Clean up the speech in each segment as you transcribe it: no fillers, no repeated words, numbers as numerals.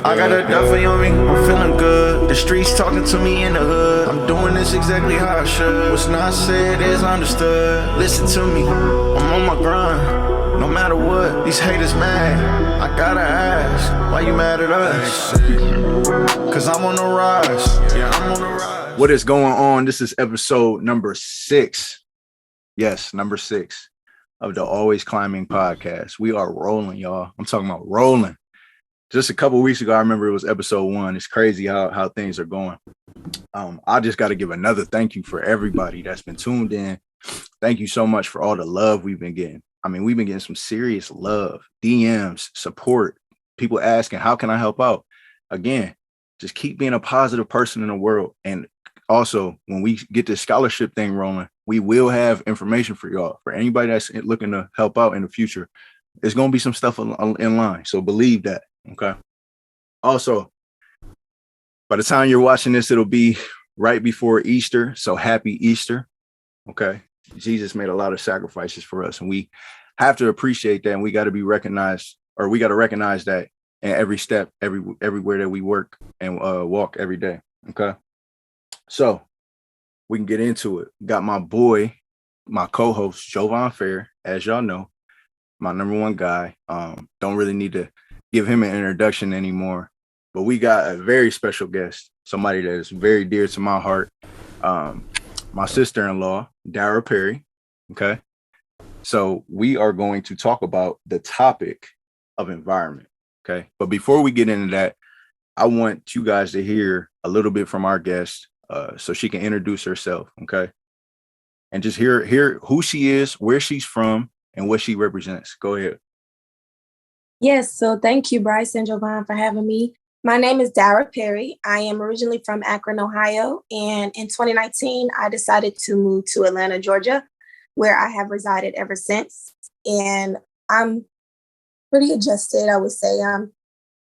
I got a Duffy on me, I'm feeling good. The streets talking to me in the hood. I'm doing this exactly how I should. What's not said is understood. Listen to me, I'm on my grind. No matter what, these haters mad. I gotta ask, why you mad at us? Cause I'm on the rise. Yeah, I'm on the rise. What is going on? This is episode number 6. Yes, number 6 of the Always Climbing podcast. We are rolling, y'all. I'm talking about rolling. Just a couple of weeks ago, I remember it was episode 1. It's crazy how things are going. I just got to give another thank you for everybody that's been tuned in. Thank you so much for all the love we've been getting. I mean, we've been getting some serious love, DMs, support, people asking, how can I help out? Again, just keep being a positive person in the world. And also, when we get this scholarship thing rolling, we will have information for y'all. For anybody that's looking to help out in the future, there's going to be some stuff in line. So believe that. Okay. Also, by the time you're watching this, it'll be right before Easter. So happy Easter. Okay. Jesus made a lot of sacrifices for us, and we have to appreciate that. And we got to be recognized, or we got to recognize that in every step, everywhere that we work and walk every day. Okay. So we can get into it. Got my boy, my co-host, Jovan Fair, as y'all know, my number one guy. Don't really need to give him an introduction anymore, but we got a very special guest, somebody that is very dear to my heart. My sister-in-law, Dara Perry. Okay. So we are going to talk about the topic of environment. Okay. But before we get into that, I want you guys to hear a little bit from our guest, so she can introduce herself. Okay. And just hear who she is, where she's from, and what she represents. Go ahead. Yes, so thank you, Bryce and Jovan, for having me. My name is Dara Perry. I am originally from Akron, Ohio, and in 2019, I decided to move to Atlanta, Georgia, where I have resided ever since. And I'm pretty adjusted, I would say. I'm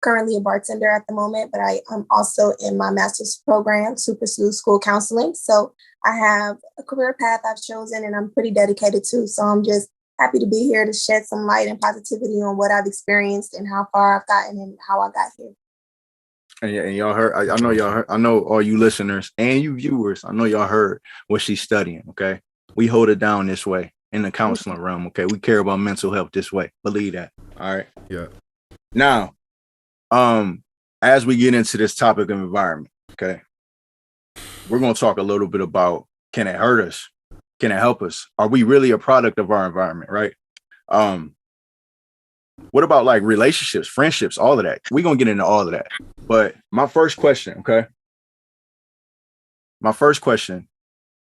currently a bartender at the moment, but I am also in my master's program to pursue school counseling. So I have a career path I've chosen, and I'm pretty dedicated to. So I'm just happy to be here to shed some light and positivity on what I've experienced and how far I've gotten and how I got here. And y'all heard, I know y'all heard, I know all you listeners and you viewers, I know y'all heard what she's studying. Okay. We hold it down this way in the counseling realm. Okay. We care about mental health this way. Believe that. All right. Yeah. Now, as we get into this topic of environment, okay, we're going to talk a little bit about, can it hurt us? Can it help us? Are we really a product of our environment? Right. What about like relationships, friendships, all of that? We're going to get into all of that. But my first question, okay? My first question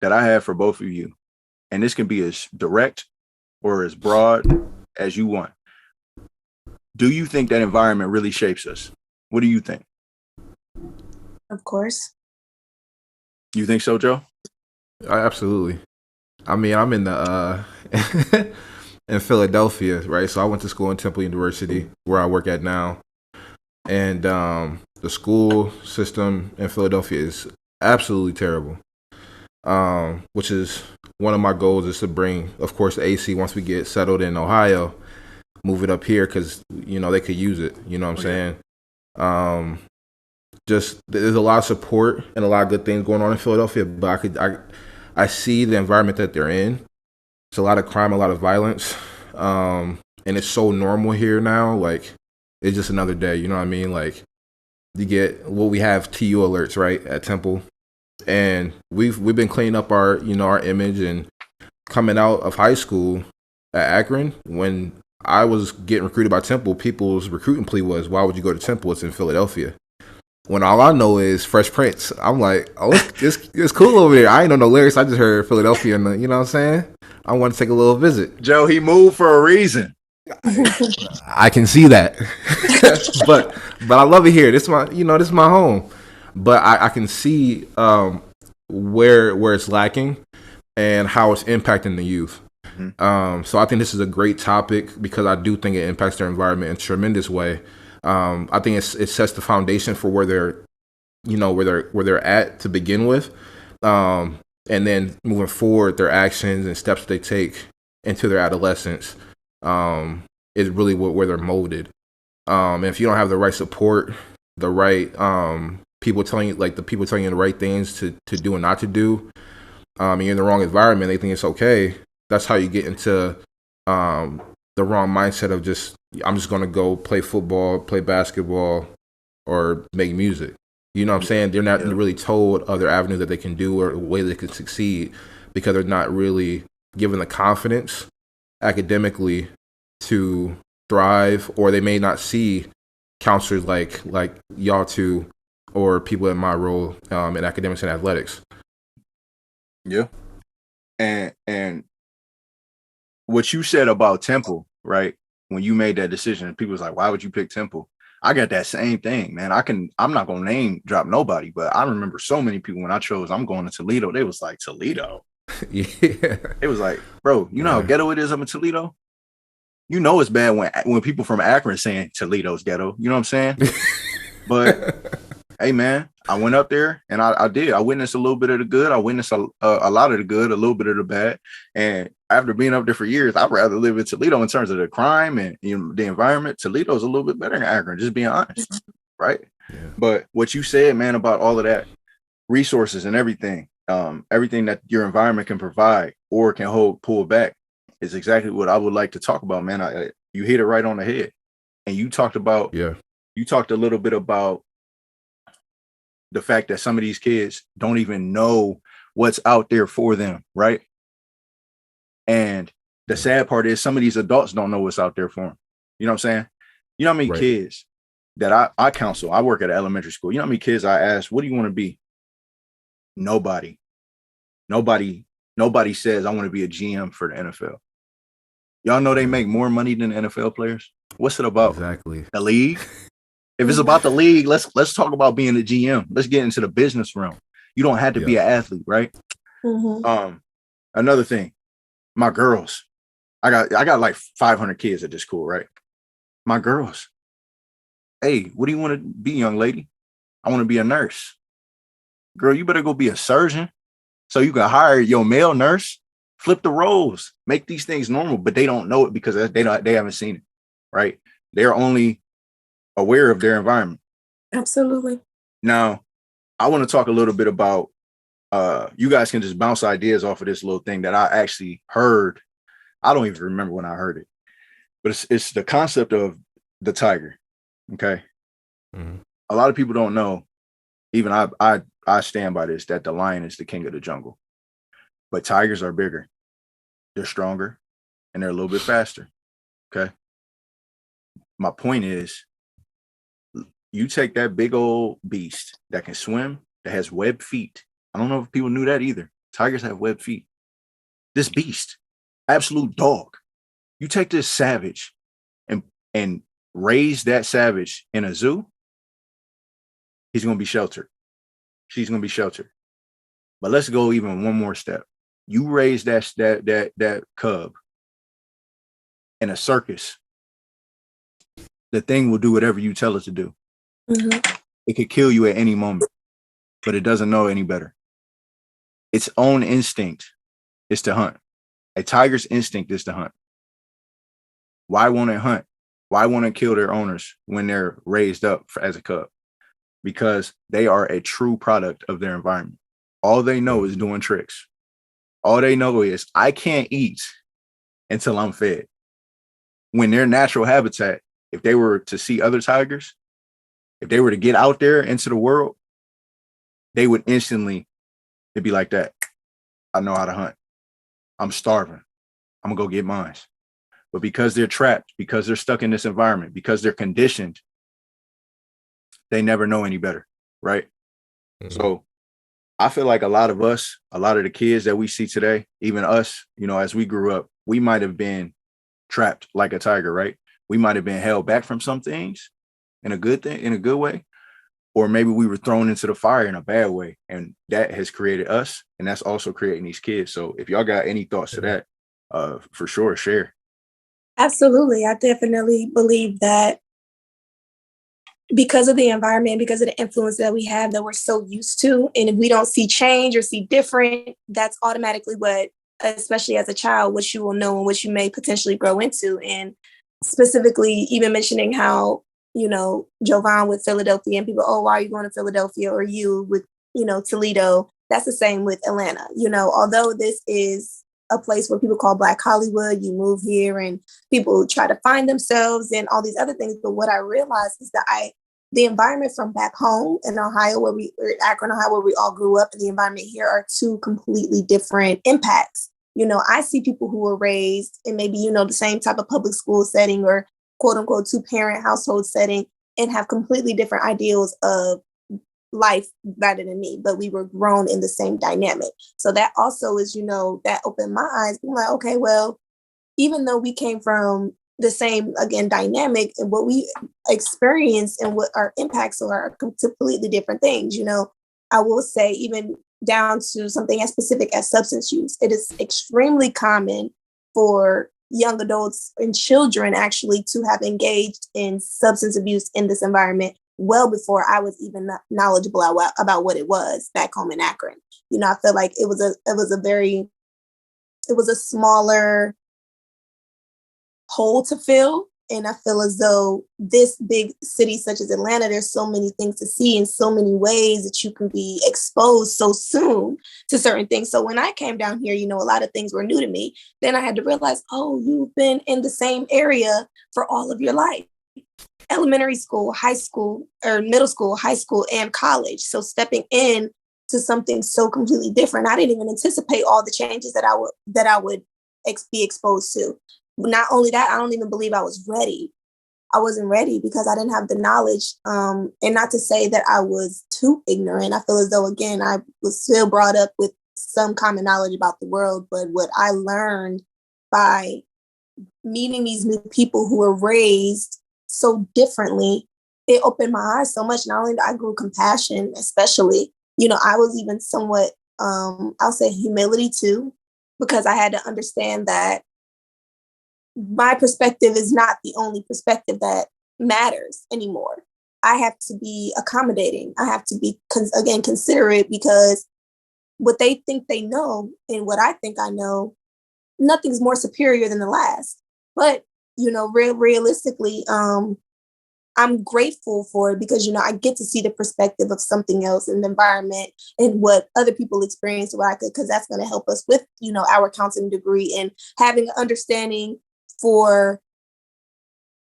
that I have for both of you, and this can be as direct or as broad as you want. Do you think that environment really shapes us? What do you think? Of course. You think so, Joe? Absolutely. I mean, I'm in the in Philadelphia, right? So I went to school in Temple University, where I work at now. And the school system in Philadelphia is absolutely terrible. Which is one of my goals, is to bring, of course, the AC once we get settled in Ohio, move it up here, because, you know, they could use it. You know what I'm saying? Just there's a lot of support and a lot of good things going on in Philadelphia, but I see the environment that they're in. It's a lot of crime, a lot of violence, and it's so normal here now. Like, it's just another day. You know what I mean? Like, you get we have TU alerts, right, at Temple, and we've been cleaning up our image. And coming out of high school at Akron, when I was getting recruited by Temple, people's recruiting plea was, "Why would you go to Temple? It's in Philadelphia." When all I know is Fresh Prince, I'm like, "Oh, it's cool over there." I ain't know no lyrics. I just heard Philadelphia, and you know what I'm saying? I want to take a little visit. Joe, he moved for a reason. I can see that, but I love it here. This is my home. But I can see where it's lacking and how it's impacting the youth. Mm-hmm. So I think this is a great topic, because I do think it impacts their environment in a tremendous way. I think it sets the foundation for where they're at to begin with. And then moving forward, their actions and steps they take into their adolescence is really where they're molded. And if you don't have the right support, the right people telling you, like the people telling you the right things to do and not to do, and you're in the wrong environment, they think it's okay. That's how you get into the wrong mindset of just, I'm just gonna go play football, play basketball, or make music. You know what I'm saying? They're not really told other avenues that they can do or a way they can succeed, because they're not really given the confidence academically to thrive, or they may not see counselors like y'all two, or people in my role in academics and athletics. Yeah. And what you said about Temple, right? When you made that decision, people was like, why would you pick Temple? I got that same thing, man. I'm not gonna name drop nobody, but I remember so many people when I chose I'm going to Toledo, they was like, Toledo. Yeah. It was like, bro, you know how ghetto it is up in Toledo? You know it's bad when people from Akron saying Toledo's ghetto. You know what I'm saying? But hey, man, I went up there and I did. I witnessed a little bit of the good. I witnessed a lot of the good, a little bit of the bad. And after being up there for years, I'd rather live in Toledo in terms of the crime and the environment. Toledo's a little bit better than Akron, just being honest, right? Yeah. But what you said, man, about all of that, resources and everything, everything that your environment can provide or can pull back, is exactly what I would like to talk about, man. You hit it right on the head. And you talked a little bit about the fact that some of these kids don't even know what's out there for them, right? And the sad part is some of these adults don't know what's out there for them. You know what I'm saying? You know how many kids that I counsel? I work at an elementary school. You know how many kids I ask, what do you want to be? Nobody says I want to be a GM for the NFL. Y'all know they make more money than NFL players. What's it about? Exactly. The league? If it's about the league, let's talk about being a GM. Let's get into the business realm. You don't have to be an athlete, right? Mm-hmm. Another thing, my girls. I got like 500 kids at this school, right? My girls. Hey, what do you want to be, young lady? I want to be a nurse. Girl, you better go be a surgeon so you can hire your male nurse. Flip the roles, make these things normal, but they don't know it because they haven't seen it, right? They're only aware of their environment. Absolutely. Now, I want to talk a little bit about, you guys can just bounce ideas off of this little thing that I actually heard. I don't even remember when I heard it, but it's the concept of the tiger. Okay. Mm-hmm. A lot of people don't know, even I stand by this, that the lion is the king of the jungle. But tigers are bigger, they're stronger, and they're a little bit faster. Okay. My point is, you take that big old beast that can swim, that has webbed feet. I don't know if people knew that either. Tigers have webbed feet. This beast, absolute dog. You take this savage and raise that savage in a zoo, he's going to be sheltered. She's going to be sheltered. But let's go even one more step. You raise that cub in a circus, the thing will do whatever you tell it to do. Mm-hmm. It could kill you at any moment, but it doesn't know any better. Its own instinct is to hunt. A tiger's instinct is to hunt. Why won't it hunt? Why won't it kill their owners when they're raised up as a cub? Because they are a true product of their environment. All they know is doing tricks. All they know is I can't eat until I'm fed. When their natural habitat, if they were to see other tigers, if they were to get out there into the world, they would instantly, it'd be like that. I know how to hunt. I'm starving. I'm gonna go get mine. But because they're trapped, because they're stuck in this environment, because they're conditioned, they never know any better, right? Mm-hmm. So I feel like a lot of the kids that we see today, even us, as we grew up, we might have been trapped like a tiger, right? We might have been held back from some things in a good way, or maybe we were thrown into the fire in a bad way, and that has created us, and that's also creating these kids. So if y'all got any thoughts to that, for sure, share. Absolutely. I definitely believe that because of the environment, because of the influence that we have that we're so used to, and if we don't see change or see different, that's automatically what, especially as a child, what you will know and what you may potentially grow into. And specifically, even mentioning how Jovan with Philadelphia, and people, oh, why are you going to Philadelphia? Or you with, Toledo. That's the same with Atlanta. Although this is a place where people call Black Hollywood, you move here and people try to find themselves and all these other things. But what I realized is that the environment from back home in Ohio, or Akron, Ohio, where we all grew up, and the environment here are two completely different impacts. I see people who were raised in maybe, the same type of public school setting or quote unquote 2-parent household setting, and have completely different ideals of life rather than me, but we were grown in the same dynamic. So that also is, that opened my eyes. I'm like, okay, well, even though we came from the same, again, dynamic, and what we experience and what our impacts are completely different things. I will say, even down to something as specific as substance use, it is extremely common for young adults and children actually to have engaged in substance abuse in this environment well before I was even knowledgeable about what it was back home in Akron. I feel like it was a smaller hole to fill. And I feel as though this big city such as Atlanta, there's so many things to see in so many ways that you can be exposed so soon to certain things. So when I came down here, a lot of things were new to me. Then I had to realize, oh, you've been in the same area for all of your life. Elementary school, high school, or middle school, high school, and college. So stepping in to something so completely different, I didn't even anticipate all the changes that I would be exposed to. Not only that, I don't even believe I was ready. I wasn't ready because I didn't have the knowledge. And not to say that I was too ignorant. I feel as though, again, I was still brought up with some common knowledge about the world. But what I learned by meeting these new people who were raised so differently, it opened my eyes so much. Not only did I grew compassion, especially, I was even somewhat, I'll say humility too, because I had to understand that my perspective is not the only perspective that matters anymore. I have to be accommodating. I have to be, again, considerate, because what they think they know and what I think I know, nothing's more superior than the last. But, realistically, I'm grateful for it because, I get to see the perspective of something else in the environment and what other people experience, because that's going to help us with, our counseling degree and having an understanding for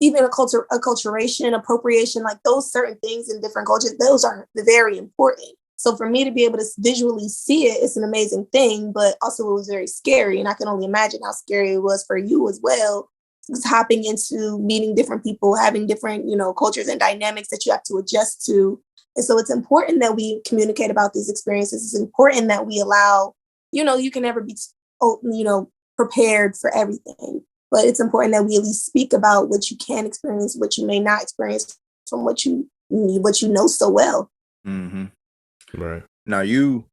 even acculturation, appropriation, like those certain things in different cultures, those are very important. So for me to be able to visually see it, it's an amazing thing, but also it was very scary. And I can only imagine how scary it was for you as well, hopping into meeting different people, having different, cultures and dynamics that you have to adjust to. And so it's important that we communicate about these experiences. It's important that we allow, you can never be, prepared for everything. But it's important that we at least speak about what you can experience, what you may not experience from what you know so well. Mm-hmm. Right. Now you're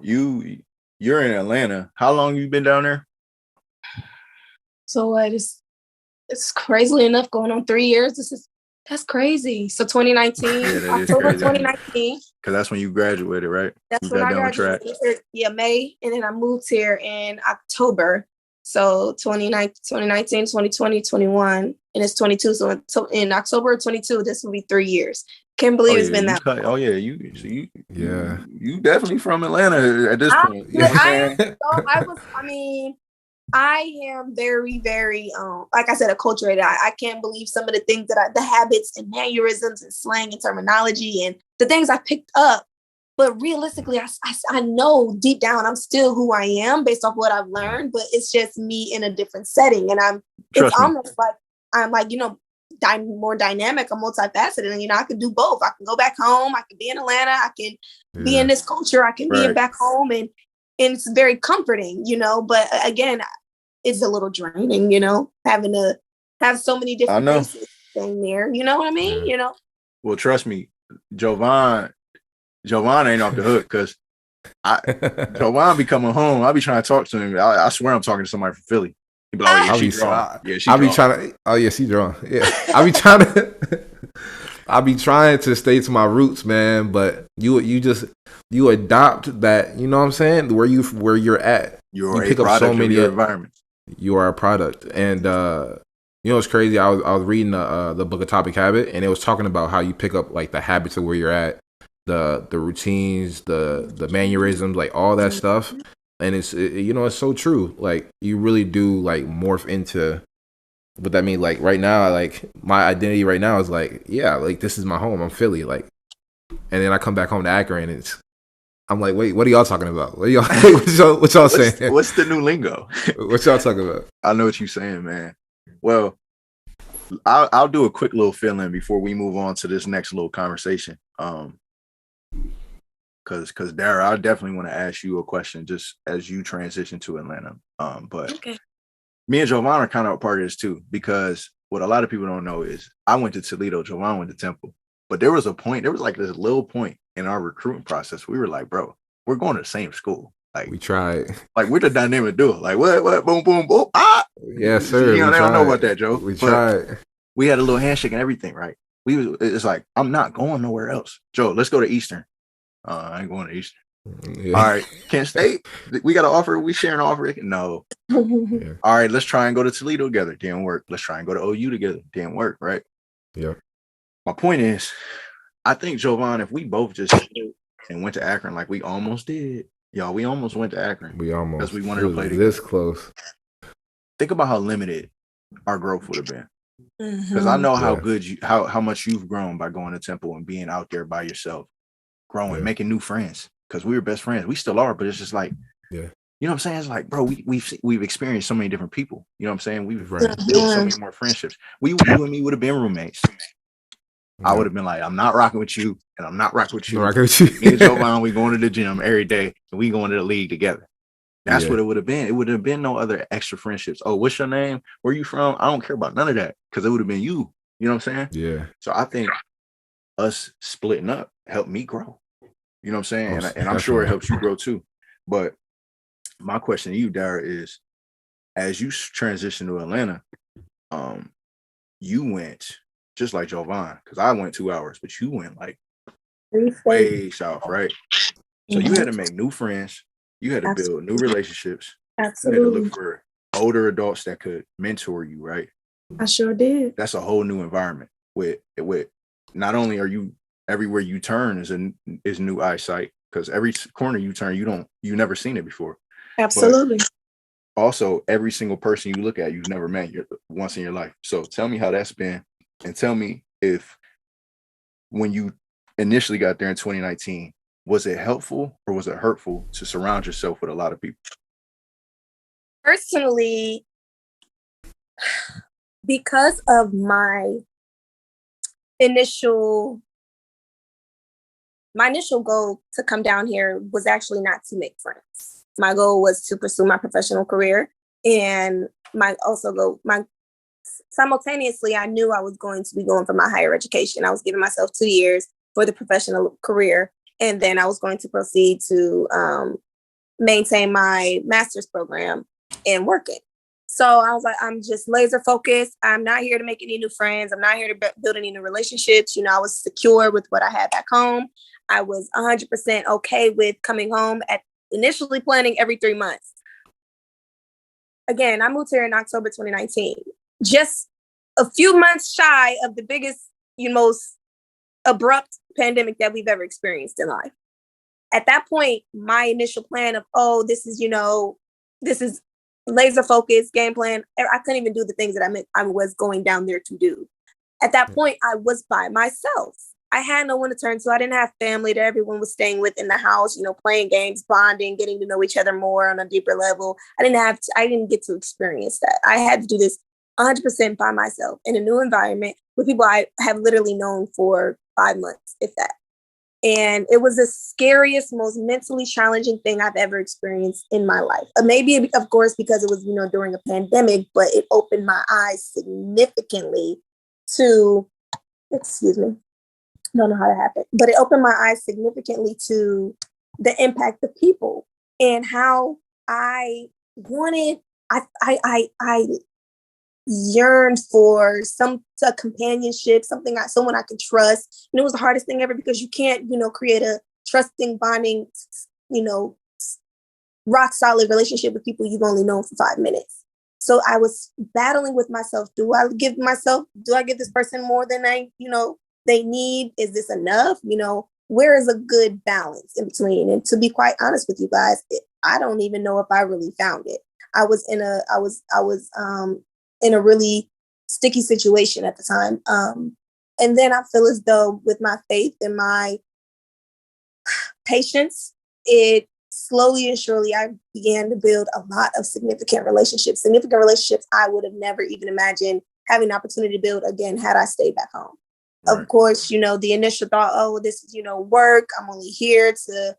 in Atlanta. How long have you been down there? So it's crazily enough going on 3 years. That's crazy. So 2019, Yeah, October 2019. Because that's when you graduated, right? That's when I graduated. Yeah, May, and then I moved here in October. So 2019, 2020, 21, and it's 22. So in October of 22, this will be 3 years. Can't believe it's been that long. Oh yeah, you definitely from Atlanta at this point. I am very, very, like I said, acculturated. I can't believe some of the things the habits and mannerisms and slang and terminology and the things I picked up. But realistically, I know deep down I'm still who I am based off what I've learned, but it's just me in a different setting. And almost like I'm like, more dynamic, I'm multifaceted. And, I can do both. I can go back home. I can be in Atlanta. I can be in this culture. I can be back home. And it's very comforting, but again, it's a little draining, having to have so many different faces staying there. You know what I mean? Well, trust me, Jovan ain't off the hook, because Jovan be coming home. I'll be trying to talk to him. I swear I'm talking to somebody from Philly. He be like, oh, yeah, she drawn. Yeah, she I'll be trying to. Oh yeah, she drawn. Yeah, I'll be trying to stay to my roots, man. But you adopt that. You know what I'm saying? Where you're at. You pick up so many environments. You are a product, and You know what's crazy? I was reading the book Atomic Habit, and it was talking about how you pick up like the habits of where you're at, the routines, the mannerisms, like all that stuff. And it's so true. Like you really do like morph into what that means. Like right now, like my identity right now is like, yeah, like this is my home. I'm Philly, like, and then I come back home to Akron, and I'm like, wait, what are y'all talking about? What y'all saying? What's the new lingo? What y'all talking about? I know what you're saying, man. Well, I'll do a quick little fill-in before we move on to this next little conversation. Because Dara, I definitely want to ask you a question just as you transition to Atlanta. But Okay. me and Jovan are kind of a part of this too, because what a lot of people don't know is I went to Toledo, Jovan went to Temple. But there was like this little point in our recruiting process. We were like, bro, we're going to the same school. Like We tried. Like we're the dynamic duo. Like what, boom, boom, boom. Ah, Yes, sir. You know, they don't know about that, Joe. We But tried. we had a little handshake and everything, right? It's like, I'm not going nowhere else. Joe, let's go to Eastern. I ain't going to Eastern. Yeah. All right, Kent State. We got an offer. We share an offer. No. Yeah. All right, let's try and go to Toledo together. Didn't work. Let's try and go to OU together. Didn't work, right? Yeah. My point is, I think, Jovan, if we both just and went to Akron like we almost did, y'all, we almost went to Akron. We almost. Because we wanted to play this together. close. Think about how limited our growth would have been. Mm-hmm. Because I know how Yeah. good how much you've grown by going to Temple and being out there by yourself, growing, Yeah. making new friends. Because we were best friends. We still are, but it's just like, Yeah. you know what I'm saying? It's like, bro, we've experienced so many different people. You know what I'm saying? We've Right. built so many more friendships. You and me would have been roommates. I would have been like, I'm not rocking with you, and I'm not rocking with you. No, I get what you. Me and Jovan, we going to the gym every day, and we going to the league together. That's Yeah. what it would have been. It would have been no other extra friendships. Oh, what's your name? Where you from? I don't care about none of that, because it would have been you. You know what I'm saying? Yeah. So I think us splitting up helped me grow. You know what I'm saying? Most And I'm sure it definitely. helps you grow too. But my question to you, Dara, is as you transition to Atlanta, you went just like Jovan, because I went 2 hours, but you went like way south, right? So you had to make new friends. You had to build new relationships. You had to Absolutely. look for older adults that could mentor you, right? I sure did. That's a whole new environment. With not only are you everywhere you turn is new eyesight, because every corner you turn, you never seen it before. Absolutely. Also, every single person you look at, you've never met once in your life. So tell me how that's been, and tell me if when you initially got there in 2019, was it helpful or was it hurtful to surround yourself with a lot of people? Personally, because of my initial goal to come down here was actually not to make friends. My goal was to pursue my professional career, and simultaneously, I knew I was going to be going for my higher education. I was giving myself 2 years for the professional career, and then I was going to proceed to maintain my master's program and working. So I was like, I'm just laser focused. I'm not here to make any new friends. I'm not here to build any new relationships. You know, I was secure with what I had back home. I was 100% okay with coming home at initially planning every 3 months. Again, I moved here in October 2019, just a few months shy of the biggest, most abrupt pandemic that we've ever experienced in life. At that point, my initial plan of, this is laser focused game plan. I couldn't even do the things that I was going down there to do. At that point, I was by myself. I had no one to turn to. I didn't have family that everyone was staying with in the house, playing games, bonding, getting to know each other more on a deeper level. I didn't get to experience that. I had to do this 100% by myself in a new environment with people I have literally known for 5 months, if that. And it was the scariest, most mentally challenging thing I've ever experienced in my life. Maybe, of course, because it was, during a pandemic, but it opened my eyes significantly to, don't know how that happened, but it opened my eyes significantly to the impact of people and how I yearned for a companionship, someone I could trust. And it was the hardest thing ever because you can't, create a trusting, bonding, rock solid relationship with people you've only known for 5 minutes. So I was battling with myself. Do I give this person more than they need? Is this enough? Where is a good balance in between? And to be quite honest with you guys, I don't even know if I really found it. I was in a really sticky situation at the time. And then I feel as though with my faith and my patience, it slowly and surely I began to build a lot of significant relationships I would have never even imagined having an opportunity to build again had I stayed back home. Right. Of course, the initial thought, oh, this is, work. I'm only here to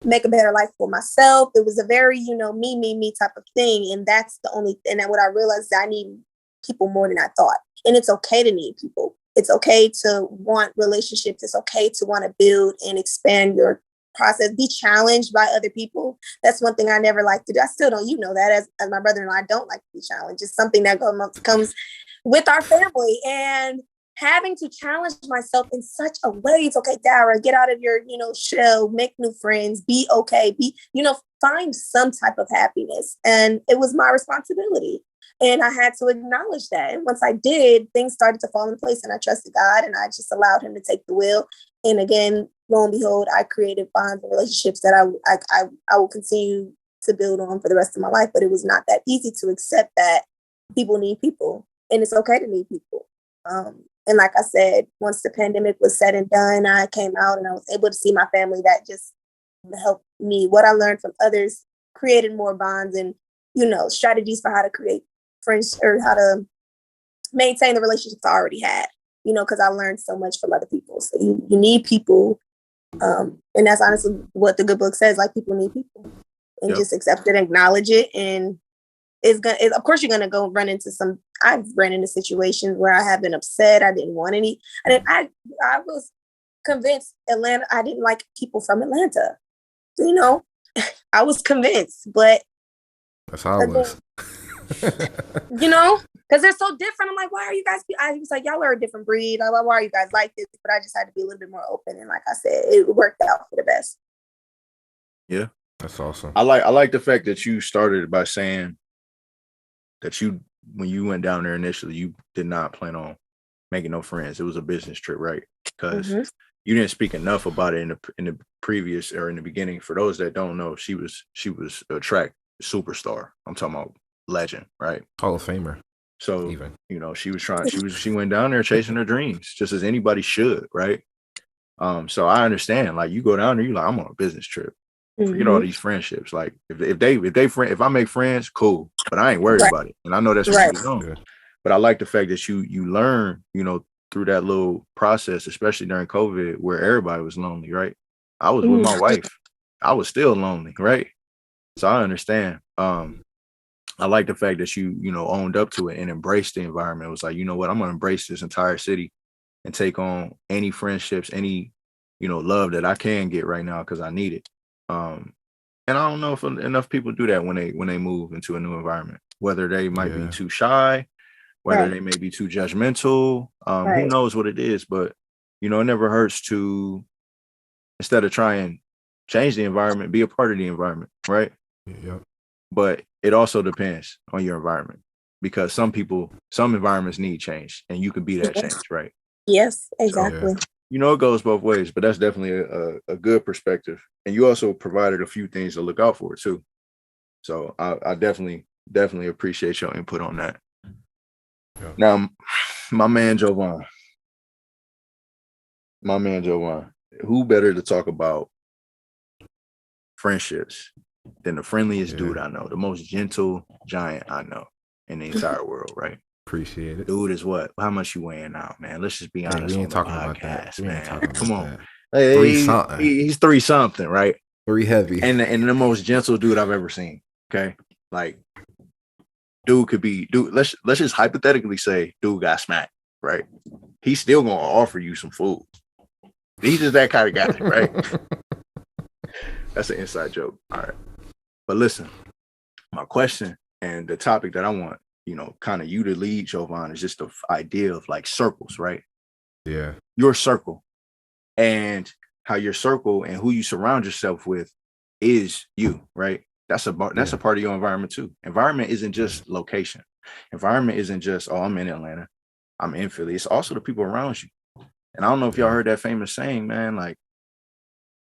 make a better life for myself. It was a very, me type of thing. And that's and what I realized is I need people more than I thought. And it's okay to need people. It's okay to want relationships. It's okay to want to build and expand your process, be challenged by other people. That's one thing I never like to do. I still don't, that as my brother-in-law, I don't like to be challenged. It's something that comes with our family, and having to challenge myself in such a way. It's okay, Dara, get out of your, shell, make new friends, be okay, find some type of happiness. And it was my responsibility. And I had to acknowledge that. And once I did, things started to fall in place, and I trusted God, and I just allowed him to take the wheel. And again, lo and behold, I created bonds and relationships that I will continue to build on for the rest of my life. But it was not that easy to accept that people need people, and it's okay to need people. And like I said, once the pandemic was said and done, I came out and I was able to see my family. That just helped me. What I learned from others created more bonds and, strategies for how to create friends or how to maintain the relationships I already had, because I learned so much from other people. So you need people. And that's honestly what the good book says, like people need people, and just accept it, acknowledge it. And of course you're going to go run into I've ran into situations where I have been upset. I didn't want any. And I was convinced I didn't like people from Atlanta. I was convinced, but that's how it was. Because they're so different. I'm like, why are you guys? I was like, y'all are a different breed. Like, why are you guys like this? But I just had to be a little bit more open. And like I said, it worked out for the best. Yeah, that's awesome. I like the fact that you started by saying that when you went down there initially, you did not plan on making no friends. It was a business trip, right? Because you didn't speak enough about it in the previous or in the beginning. For those that don't know, she was a track superstar. I'm talking about legend, right? Hall of Famer. So even she went down there chasing her dreams, just as anybody should, right? So I understand. Like, you go down there, you're like, I'm on a business trip. Forget all these friendships. Like, if I make friends, cool, but I ain't worried about it. And I know that's what you're doing. But I like the fact that you learn, through that little process, especially during COVID, where everybody was lonely, right? I was with my wife. I was still lonely, right? So I understand. I like the fact that you owned up to it and embraced the environment. It was like, you know what, I'm gonna embrace this entire city and take on any friendships, any love that I can get right now, because I need it. And I don't know if enough people do that when they move into a new environment, whether they might be too shy, whether they may be too judgmental. Who knows what it is, but it never hurts to, instead of trying change the environment, be a part of the environment, right? Yep. But it also depends on your environment, because some environments need change, and you can be that change, right? Yes, exactly. So, it goes both ways, but that's definitely a good perspective. And you also provided a few things to look out for too. So I definitely appreciate your input on that. Yeah. Now, my man Jovan, who better to talk about friendships than the friendliest dude I know, the most gentle giant I know in the entire world, right? Appreciate it. Dude is what? How much you weighing out, man? Let's just be honest. We ain't talking about that. We ain't talking about Come on. that. Hey, 3 something. He's 3 something, right? 3 heavy. And the most gentle dude I've ever seen. Okay. Like, dude could be, let's just hypothetically say dude got smacked, right? He's still gonna offer you some food. He's just that kind of guy, right? That's an inside joke. All right. But listen, my question and the topic that I want, kind of you to lead, Jovan, is just the idea of like circles, right? Yeah. Your circle, and how your circle and who you surround yourself with is you, right? That's a part of your environment too. Environment isn't just location. Environment isn't just, oh, I'm in Atlanta, I'm in Philly. It's also the people around you. And I don't know if y'all heard that famous saying, man, like,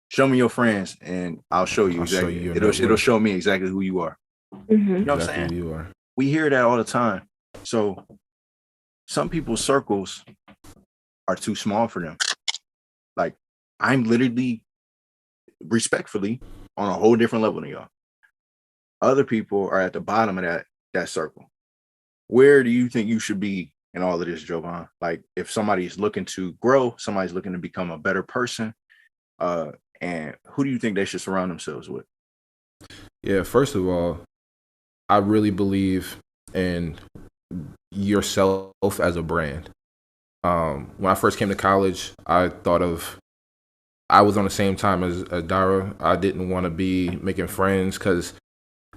show me your friends and I'll show you exactly. It'll show me exactly who you are. Mm-hmm. You know what I'm saying? You are. We hear that all the time. So some people's circles are too small for them. Like, I'm literally respectfully on a whole different level than y'all. Other people are at the bottom of that circle. Where do you think you should be in all of this, Jovan? Like, if somebody's looking to grow, somebody's looking to become a better person, and who do you think they should surround themselves with? Yeah, first of all, I really believe in yourself as a brand. When I first came to college, I was on the same time as Dara. I didn't want to be making friends because,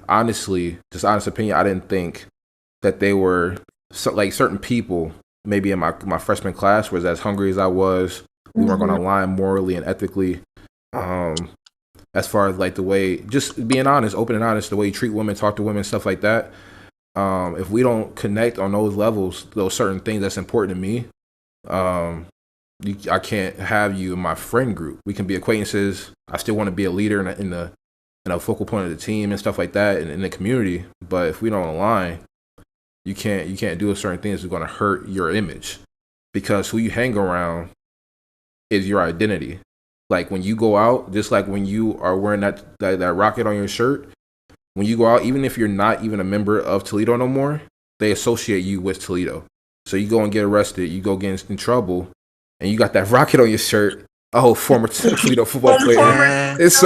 honestly, just honest opinion, I didn't think that they were like certain people. Maybe in my freshman class was as hungry as I was. We weren't going to align morally and ethically. As far as like the way, just being honest, open and honest, the way you treat women, talk to women, stuff like that. If we don't connect on those levels, those certain things that's important to me, I can't have you in my friend group. We can be acquaintances. I still want to be a leader in a focal point of the team and stuff like that, and in the community. But if we don't align, you can't do a certain thing that's going to hurt your image, because who you hang around is your identity. Like when you go out, just like when you are wearing that rocket on your shirt, when you go out, even if you're not even a member of Toledo no more, they associate you with Toledo. So you go and get arrested, you go get in trouble, and you got that rocket on your shirt. Oh, former Toledo football player. It's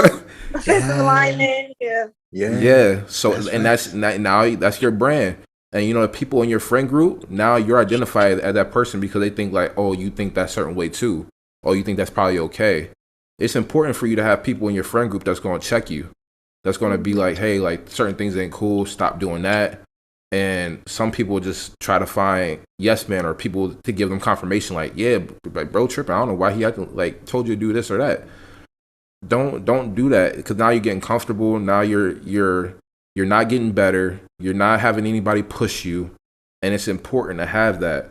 lineman. Yeah. So and now that's your brand. And you know, the people in your friend group, now you're identified as that person because they think like, oh, you think that certain way too. Oh, you think that's probably okay. It's important for you to have people in your friend group that's going to check you. That's going to be like, hey, like certain things ain't cool. Stop doing that. And some people just try to find yes men or people to give them confirmation. Like, yeah, like bro tripping. I don't know why he like told you to do this or that. Don't do that, because now you're getting comfortable. Now you're not getting better. You're not having anybody push you, and it's important to have that.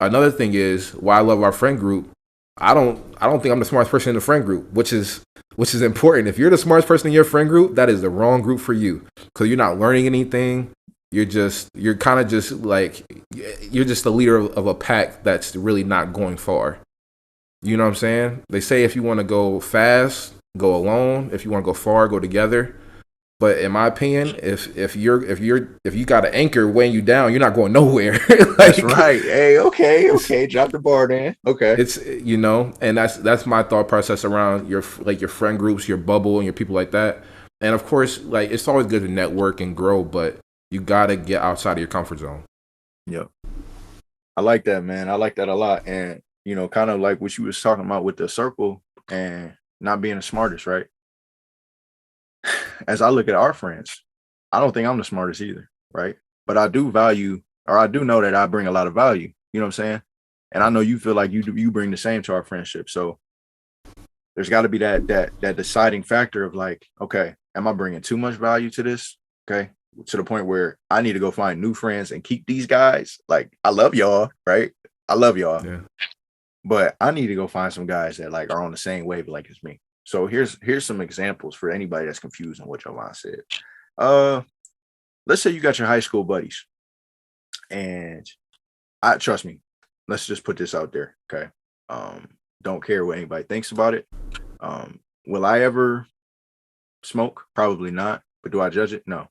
Another thing is why I love our friend group. I don't think I'm the smartest person in the friend group, which is important. If you're the smartest person in your friend group, that is the wrong group for you, because you're not learning anything. You're kind of just like, you're just the leader of a pack that's really not going far. You know what I'm saying? They say if you want to go fast, go alone. If you want to go far, go together. But in my opinion, if you got an anchor weighing you down, you're not going nowhere. Like, that's right. Hey, okay, drop the bar, then. Okay, it's, you know, and that's my thought process around your friend groups, your bubble, and your people like that. And of course, like, it's always good to network and grow, but you gotta get outside of your comfort zone. Yep, I like that, man. I like that a lot. And you know, kind of like what you was talking about with the circle and not being the smartest, right? As I look at our friends, I don't think I'm the smartest either, right? But I do know that I bring a lot of value. You know what I'm saying? And I know you feel like you bring the same to our friendship. So there's got to be that deciding factor of like, okay, am I bringing too much value to this? Okay, to the point where I need to go find new friends and keep these guys. Like, I love y'all, right? I love y'all, yeah. But I need to go find some guys that like are on the same wavelength as me. So here's some examples for anybody that's confused on what Jovan said. Let's say you got your high school buddies, and trust me, let's just put this out there, okay? Don't care what anybody thinks about it. Will I ever smoke? Probably not. But do I judge it? No.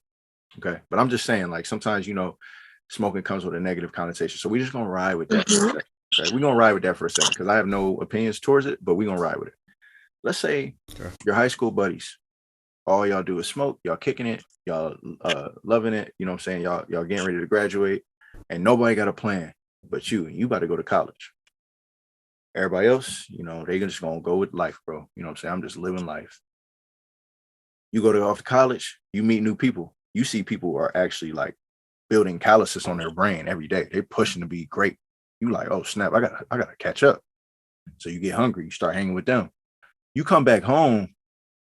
Okay. But I'm just saying, like, sometimes, you know, smoking comes with a negative connotation. So we're just gonna ride with that for a second. Okay? We're gonna ride with that for a second because I have no opinions towards it, but we're gonna ride with it. Let's say your high school buddies, all y'all do is smoke, y'all kicking it, y'all loving it, you know what I'm saying? Y'all getting ready to graduate, and nobody got a plan but you about to go to college. Everybody else, you know, they just gonna go with life, bro. You know what I'm saying? I'm just living life. You go off to college, you meet new people. You see people are actually like building calluses on their brain every day. They're pushing to be great. You like, oh snap, I gotta catch up. So you get hungry, you start hanging with them. You come back home,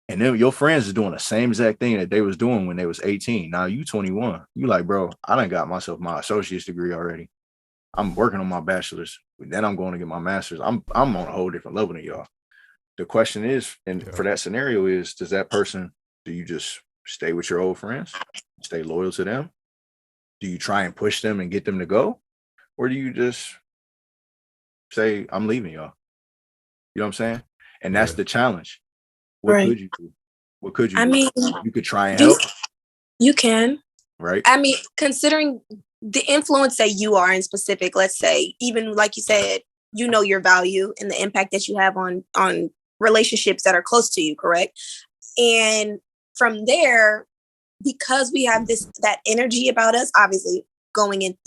And then your friends is doing the same exact thing that they was doing when they was 18. Now you 21. You like, bro, I done got myself my associate's degree already. I'm working on my bachelor's. Then I'm going to get my master's. I'm on a whole different level than y'all. The question is, and for that scenario is, do you just stay with your old friends, stay loyal to them? Do you try and push them and get them to go? Or do you just say, I'm leaving y'all? You know what I'm saying? And that's the challenge. What could you do? What could you do? mean, You could try and help. You can. Right. I mean, considering the influence that you are in specific, let's say, even like you said, you know your value and the impact that you have on relationships that are close to you, correct? And from there, because we have that energy about us, obviously going in,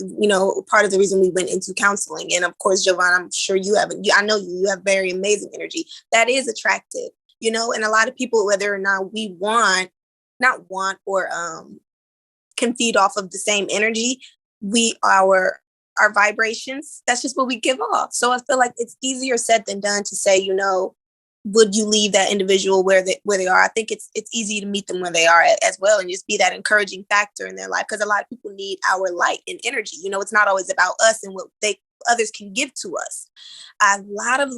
part of the reason we went into counseling. And of course, Jovan, I'm sure I know you have very amazing energy that is attractive, and a lot of people, whether or not we not want or can feed off of the same energy, our vibrations, that's just what we give off. So I feel like it's easier said than done to say, would you leave that individual where they are? I think it's easy to meet them where they are as well, and just be that encouraging factor in their life, because a lot of people need our light and energy. It's not always about us and what others can give to us. A lot of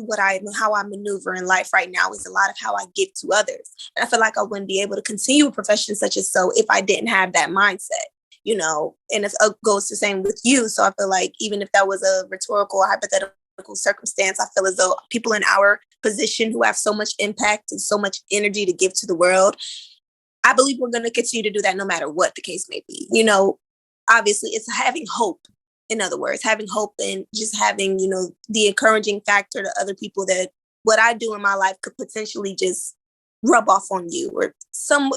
how I maneuver in life right now is a lot of how I give to others. And I feel like I wouldn't be able to continue a profession such as so if I didn't have that mindset, and it goes the same with you. So I feel like even if that was a rhetorical or hypothetical circumstance, I feel as though people in our position who have so much impact and so much energy to give to the world, I believe we're going to continue to do that no matter what the case may be. Obviously it's having hope. In other words, having hope and just having, the encouraging factor to other people that what I do in my life could potentially just rub off on you, or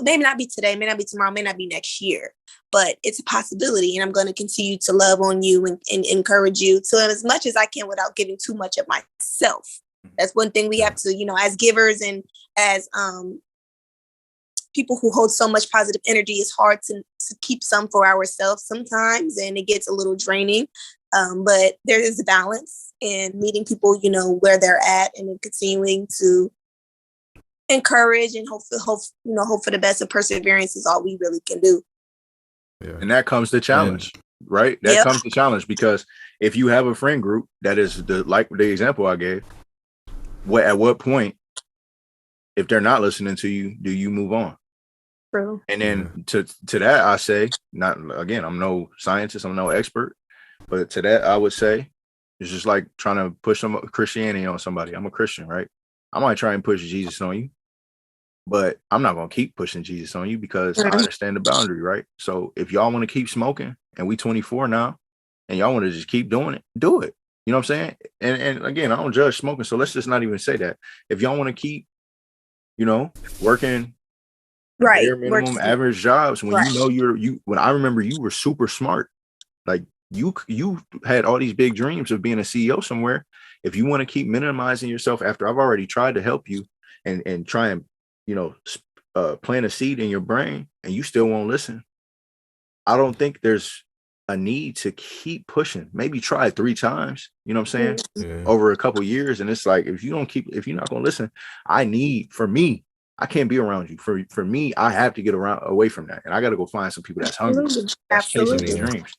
maybe not be today, may not be tomorrow, may not be next year, but it's a possibility. And I'm going to continue to love on you and encourage you to as much as I can without giving too much of myself. That's one thing we have to, as givers and as people who hold so much positive energy, it's hard to keep some for ourselves sometimes, and it gets a little draining. But there is a balance in meeting people, where they're at, and then continuing to encourage and hope for the best, and perseverance is all we really can do. Yeah. And that comes the challenge, right? That comes the challenge, because if you have a friend group that is like the example I gave, at what point, if they're not listening to you, do you move on? True. And then to that, I say, I'm no scientist, I'm no expert, but to that, I would say, it's just like trying to push some Christianity on somebody. I'm a Christian, right? I might try and push Jesus on you, but I'm not going to keep pushing Jesus on you, because I understand the boundary, right? So if y'all want to keep smoking, and we 24 now, and y'all want to just keep doing it, do it. You know what I'm saying? And again, I don't judge smoking, so let's just not even say that. If y'all want to keep, working bare minimum average jobs, when when I remember you were super smart, like you had all these big dreams of being a CEO somewhere. If you want to keep minimizing yourself after I've already tried to help you and try and plant a seed in your brain, and you still won't listen, I don't think there's a need to keep pushing. Maybe try it 3 times, you know what I'm saying, over a couple of years. And it's like, if you're not going to listen, I can't be around you. For me, I have to get away from that. And I got to go find some people that's hungry, that's chasing their dreams.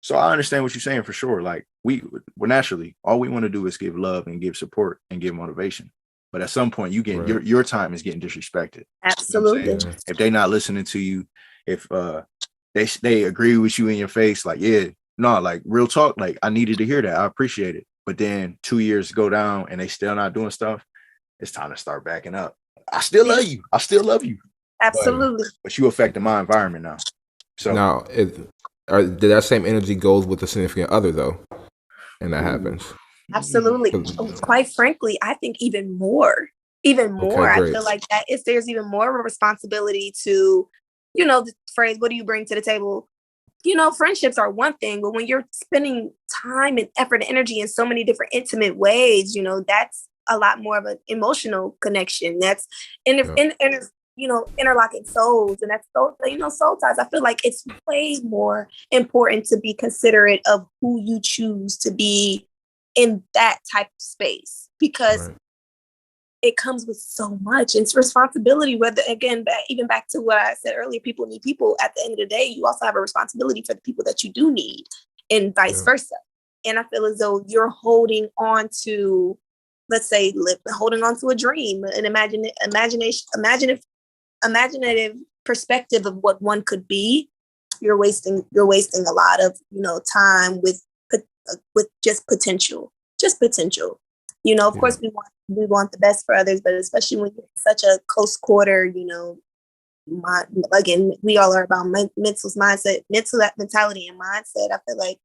So I understand what you're saying for sure. Like we're naturally, all we want to do is give love and give support and give motivation. But at some point, your time is getting disrespected. Absolutely. You know if they're not listening to you, if they agree with you in your face, like, like real talk, like I needed to hear that. I appreciate it. But then 2 years go down and they still not doing stuff. It's time to start backing up. I still love you. I still love you. Absolutely. But you affecting my environment now. So now, did that same energy goes with the significant other though, and that happens? Absolutely. Quite frankly, I think even more. I feel like there's even more of a responsibility to, the phrase, what do you bring to the table? Friendships are one thing, but when you're spending time and effort and energy in so many different intimate ways, that's a lot more of an emotional connection. That's interlocking souls, and that's soul ties. I feel like it's way more important to be considerate of who you choose to be in that type of space, because it comes with so much. It's responsibility, whether, again, even back to what I said earlier, people need people. At the end of the day, you also have a responsibility for the people that you do need, and vice versa. And I feel as though you're holding on to, let's say, holding on to a dream, an imaginative perspective of what one could be. You're wasting a lot of, time with just potential. Of course we want the best for others, but especially when you're in such a close quarter, again, we all are about mental mentality and mindset. I feel like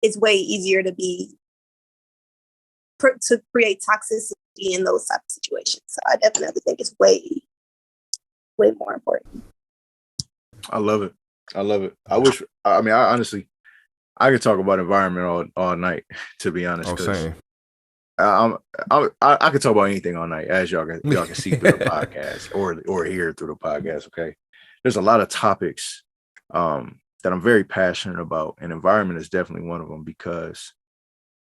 it's way easier to create toxicity in those type of situations. So I definitely think it's way more important. I love it. I honestly, I could talk about environment all night, to be honest. Same. I could talk about anything all night, as y'all can see through the podcast or hear through the podcast. Okay, there's a lot of topics that I'm very passionate about, and environment is definitely one of them, because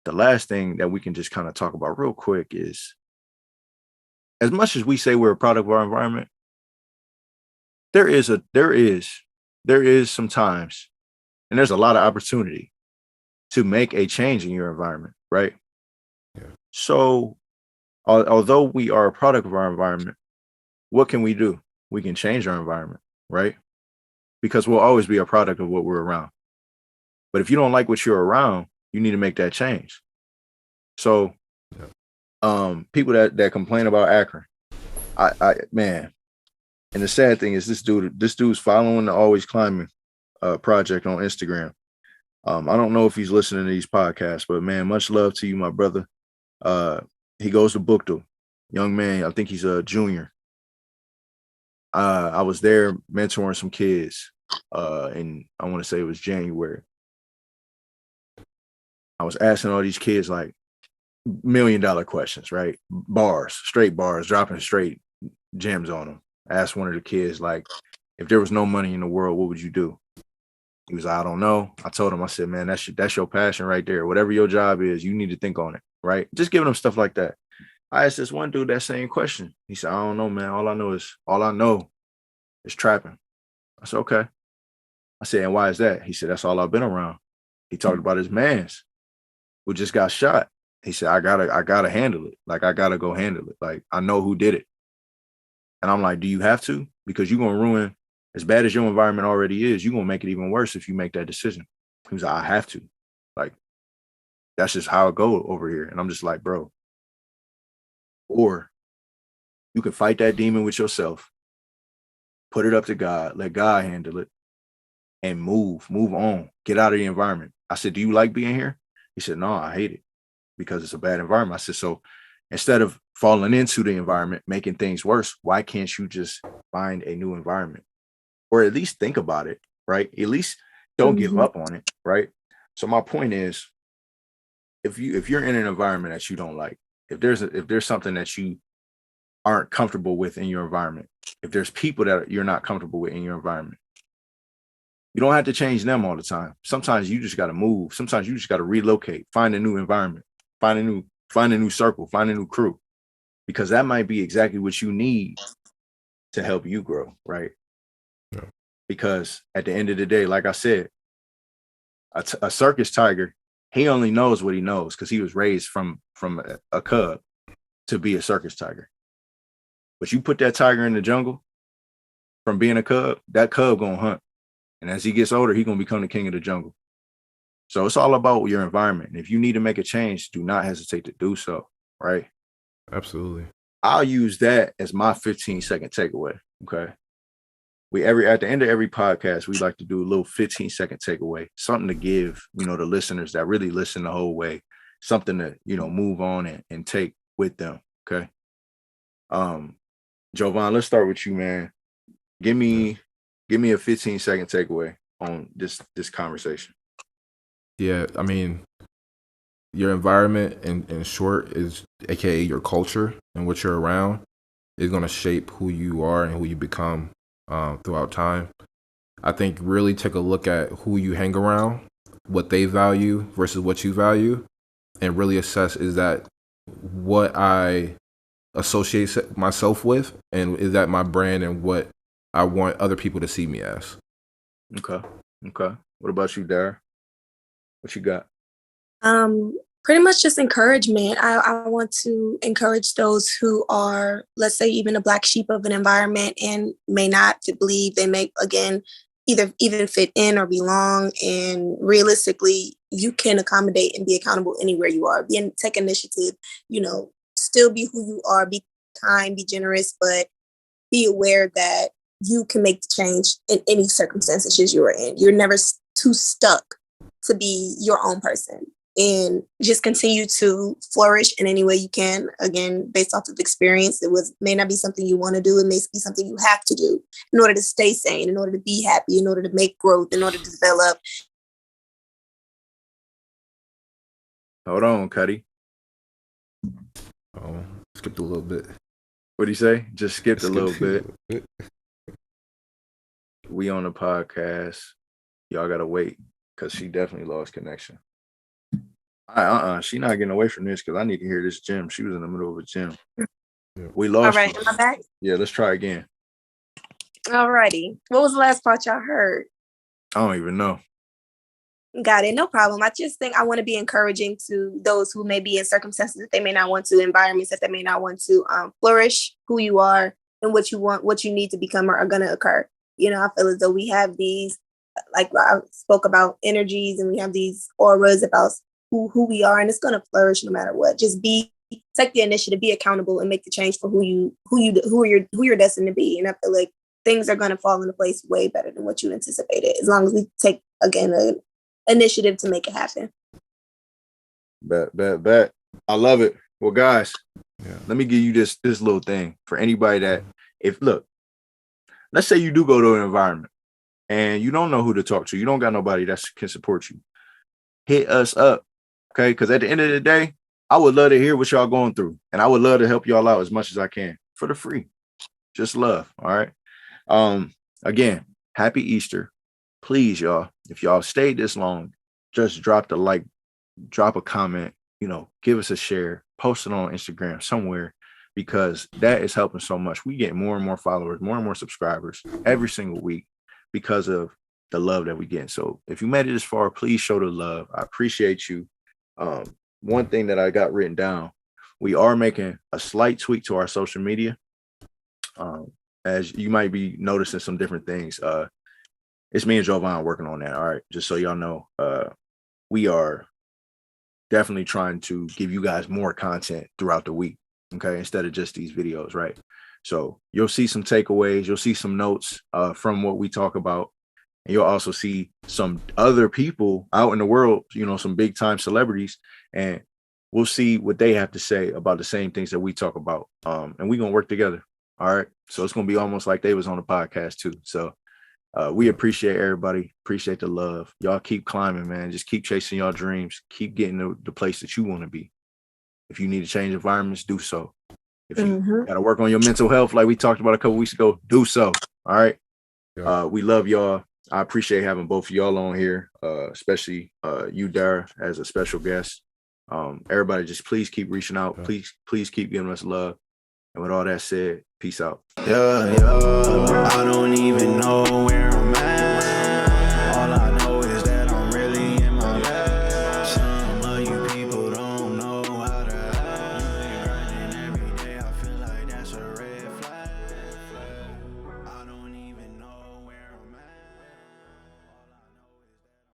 the last thing that we can just kind of talk about real quick is, as much as we say we're a product of our environment, there is some times, and there's a lot of opportunity to make a change in your environment, right? Yeah. So, although we are a product of our environment, what can we do? We can change our environment, right? Because we'll always be a product of what we're around. But if you don't like what you're around, you need to make that change. So, people that complain about Akron, man, and the sad thing is this dude's following the Always Climbing project on Instagram. I don't know if he's listening to these podcasts, but man, much love to you, my brother. He goes to Bookdale, young man. I think he's a junior. I was there mentoring some kids, and I want to say it was January. I was asking all these kids like $1 million questions, right? Straight bars, dropping straight gems on them. I asked one of the kids, like, if there was no money in the world, what would you do? He was like, I don't know. I told him, I said, man, that's your passion right there. Whatever your job is, you need to think on it, right? Just giving him stuff like that. I asked this one dude that same question. He said, I don't know, man. All I know is trapping. I said, okay. I said, and why is that? He said, that's all I've been around. He talked about his mans who just got shot. He said, I gotta handle it. Like, I gotta go handle it. Like, I know who did it. And I'm like, do you have to? Because you're going to ruin, as bad as your environment already is, you're going to make it even worse if you make that decision. He was like, I have to. Like, that's just how it goes over here. And I'm just like, bro. Or you can fight that demon with yourself, put it up to God, let God handle it, and move on, get out of the environment. I said, do you like being here? He said, no, I hate it because it's a bad environment. I said, so instead of falling into the environment, making things worse, why can't you just find a new environment? Or at least think about it, right? At least don't give up on it, right? So my point is, if you're in an environment that you don't like, if there's something that you aren't comfortable with in your environment, if there's people that you're not comfortable with in your environment, you don't have to change them all the time. Sometimes you just got to move. Sometimes you just got to relocate, find a new environment, find a new circle, find a new crew, because that might be exactly what you need to help you grow, right? Yeah. Because at the end of the day, like I said, a circus tiger, he only knows what he knows because he was raised from a cub to be a circus tiger. But you put that tiger in the jungle from being a cub, that cub gonna hunt. And as he gets older, he's gonna become the king of the jungle. So it's all about your environment. And if you need to make a change, do not hesitate to do so, right? Absolutely. I'll use that as my 15-second takeaway. Okay. At the end of every podcast, we like to do a little 15-second takeaway, something to give, the listeners that really listen the whole way, something to, move on and take with them. Okay. Jovan, let's start with you, man. Give me a 15-second takeaway on this conversation. Yeah, I mean, your environment in short is AKA your culture and what you're around is going to shape who you are and who you become throughout time. I think really take a look at who you hang around, what they value versus what you value, and really assess, is that what I associate myself with, and is that my brand and what I want other people to see me as. Okay. What about you, Dara? What you got? Pretty much just encouragement. I want to encourage those who are, let's say, even a black sheep of an environment and may not believe they may, again, either even fit in or belong. And realistically, you can accommodate and be accountable anywhere you are. Take initiative, still be who you are, be kind, be generous, but be aware that you can make the change in any circumstances you are in. You're never too stuck to be your own person. And just continue to flourish in any way you can. Again, based off of experience, may not be something you want to do. It may be something you have to do in order to stay sane, in order to be happy, in order to make growth, in order to develop. Hold on, Cuddy. Oh, skipped a little bit. What'd he say? Just skipped a little bit. We on the podcast. Y'all gotta wait because she definitely lost connection. She not getting away from this because I need to hear this gym. She was in the middle of a gym. Yeah. We lost. All right, am I back? Yeah, let's try again. All righty. What was the last part y'all heard? I don't even know. Got it. No problem. I just think I want to be encouraging to those who may be in circumstances that they may not want to, environments that they may not want to flourish. Who you are and what you want, what you need to become are going to occur. I feel as though we have these, like I spoke about, energies, and we have these auras about who we are, and it's going to flourish no matter what. Just take the initiative, be accountable, and make the change for who you're destined to be. And I feel like things are going to fall into place way better than what you anticipated, as long as we take, again, an initiative to make it happen. Bet. I love it. Well, guys, let me give you this little thing for anybody that, let's say you do go to an environment and you don't know who to talk to. You don't got nobody that can support you. Hit us up, okay? Because at the end of the day, I would love to hear what y'all going through, and I would love to help y'all out as much as I can for the free. Just love, all right? Again, happy Easter. Please, y'all, if y'all stayed this long, just drop the like, drop a comment, give us a share, post it on Instagram somewhere, because that is helping so much. We get more and more followers, more and more subscribers every single week because of the love that we get. So if you made it this far, please show the love. I appreciate you. One thing that I got written down, we are making a slight tweak to our social media. As you might be noticing some different things. It's me and Jovan working on that. All right. Just so y'all know, we are definitely trying to give you guys more content throughout the week. Okay. Instead of just these videos. Right. So you'll see some takeaways. You'll see some notes from what we talk about. And you'll also see some other people out in the world, some big time celebrities, and we'll see what they have to say about the same things that we talk about. And we're going to work together. All right. So it's going to be almost like they was on the podcast too. So we appreciate everybody. Appreciate the love. Y'all keep climbing, man. Just keep chasing your dreams. Keep getting to the place that you want to be. If you need to change environments, do so. If you got to work on your mental health, like we talked about a couple weeks ago, do so. All right. Yeah. We love y'all. I appreciate having both of y'all on here, especially you, Dara, as a special guest. Everybody, just please keep reaching out. Please keep giving us love. And with all that said, peace out. I don't even know where